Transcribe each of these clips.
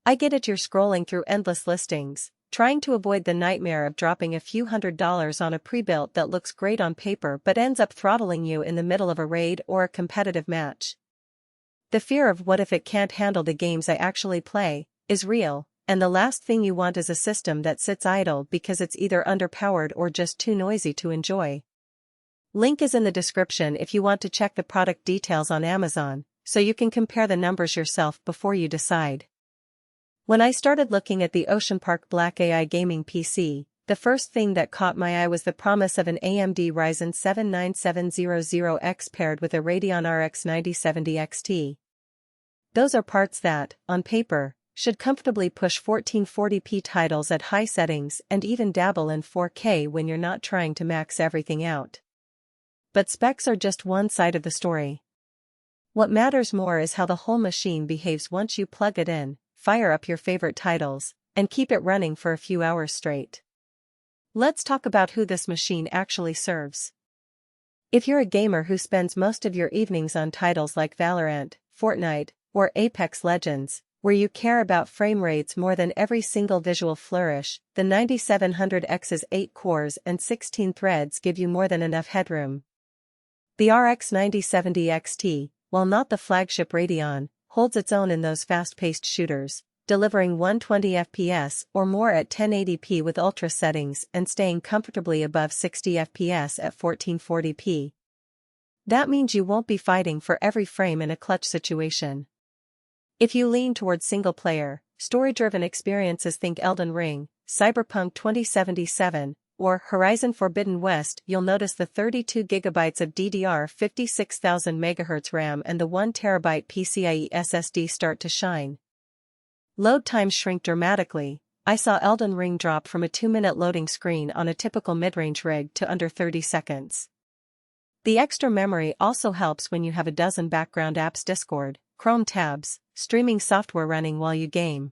I get it, you're scrolling through endless listings, trying to avoid the nightmare of dropping a few $100s on a pre-built that looks great on paper but ends up throttling you in the middle of a raid or a competitive match. The fear of what if it can't handle the games I actually play is real, and the last thing you want is a system that sits idle because it's either underpowered or just too noisy to enjoy. Link is in the description if you want to check the product details on Amazon, so you can compare the numbers yourself before you decide. When I started looking at the Ocean Park Black AI gaming PC, the first thing that caught my eye was the promise of an AMD Ryzen 7 9700X paired with a Radeon RX 9070 XT. Those are parts that, on paper, should comfortably push 1440p titles at high settings and even dabble in 4K when you're not trying to max everything out. But specs are just one side of the story. What matters more is how the whole machine behaves once you plug it in, fire up your favorite titles, and keep it running for a few hours straight. Let's talk about who this machine actually serves. If you're a gamer who spends most of your evenings on titles like Valorant, Fortnite, or Apex Legends, where you care about frame rates more than every single visual flourish, the 9700X's 8 cores and 16 threads give you more than enough headroom. The RX 9070 XT, while not the flagship Radeon, holds its own in those fast-paced shooters, delivering 120 FPS or more at 1080p with ultra settings and staying comfortably above 60 FPS at 1440p. That means you won't be fighting for every frame in a clutch situation. If you lean towards single-player, story-driven experiences, think Elden Ring, Cyberpunk 2077, or Horizon Forbidden West, you'll notice the 32GB of DDR5 6000 MHz RAM and the 1TB PCIe SSD start to shine. Load times shrink dramatically. I saw Elden Ring drop from a 2-minute loading screen on a typical mid-range rig to under 30 seconds. The extra memory also helps when you have a dozen background apps, Discord, Chrome tabs, streaming software running while you game.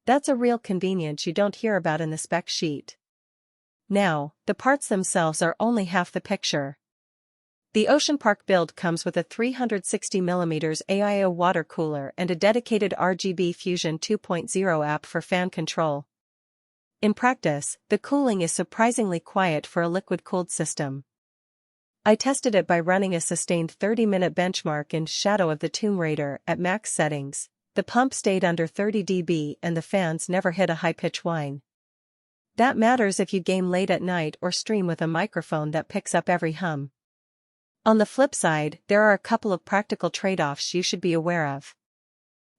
That's a real convenience you don't hear about in the spec sheet. Now, the parts themselves are only half the picture. The Ocean Park build comes with a 360mm AIO water cooler and a dedicated RGB Fusion 2.0 app for fan control. In practice, the cooling is surprisingly quiet for a liquid-cooled system. I tested it by running a sustained 30-minute benchmark in Shadow of the Tomb Raider at max settings. The pump stayed under 30 dB and the fans never hit a high-pitch whine. That matters if you game late at night or stream with a microphone that picks up every hum. On the flip side, there are a couple of practical trade-offs you should be aware of.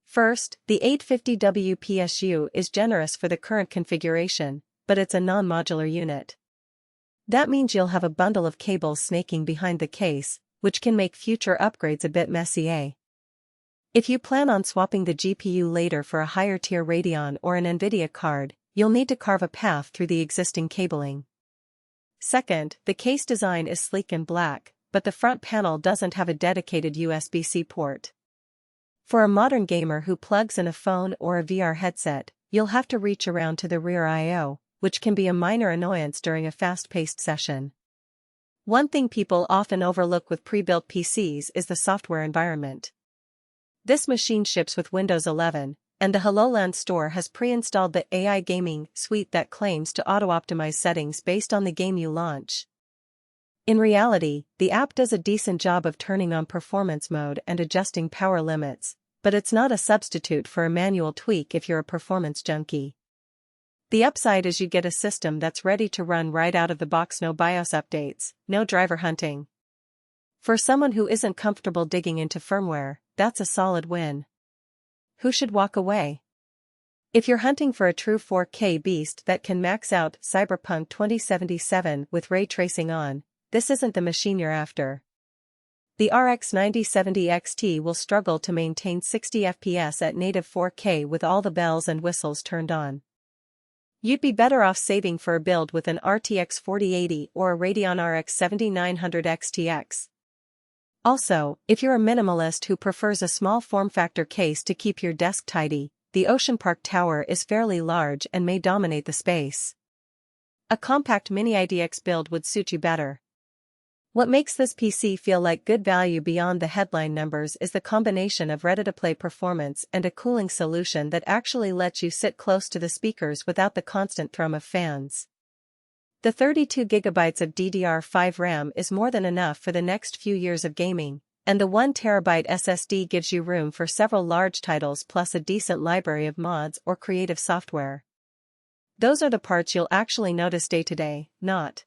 First, the 850W PSU is generous for the current configuration, but it's a non-modular unit. That means you'll have a bundle of cables snaking behind the case, which can make future upgrades a bit messy. If you plan on swapping the GPU later for a higher-tier Radeon or an NVIDIA card, you'll need to carve a path through the existing cabling. Second, the case design is sleek and black, but the front panel doesn't have a dedicated USB-C port. For a modern gamer who plugs in a phone or a VR headset, you'll have to reach around to the rear I/O, which can be a minor annoyance during a fast-paced session. One thing people often overlook with pre-built PCs is the software environment. This machine ships with Windows 11, and the HoloLens store has pre-installed the AI Gaming suite that claims to auto-optimize settings based on the game you launch. In reality, the app does a decent job of turning on performance mode and adjusting power limits, but it's not a substitute for a manual tweak if you're a performance junkie. The upside is you get a system that's ready to run right out of the box, no BIOS updates, no driver hunting. For someone who isn't comfortable digging into firmware, that's a solid win. Who should walk away? If you're hunting for a true 4K beast that can max out Cyberpunk 2077 with ray tracing on, this isn't the machine you're after. The RX 9070 XT will struggle to maintain 60 FPS at native 4K with all the bells and whistles turned on. You'd be better off saving for a build with an RTX 4080 or a Radeon RX 7900 XTX. Also, if you're a minimalist who prefers a small form factor case to keep your desk tidy, the Ocean Park Tower is fairly large and may dominate the space. A compact mini IDX build would suit you better. What makes this PC feel like good value beyond the headline numbers is the combination of ready-to-play performance and a cooling solution that actually lets you sit close to the speakers without the constant thrum of fans. The 32GB of DDR5 RAM is more than enough for the next few years of gaming, and the 1TB SSD gives you room for several large titles plus a decent library of mods or creative software. Those are the parts you'll actually notice day to day, not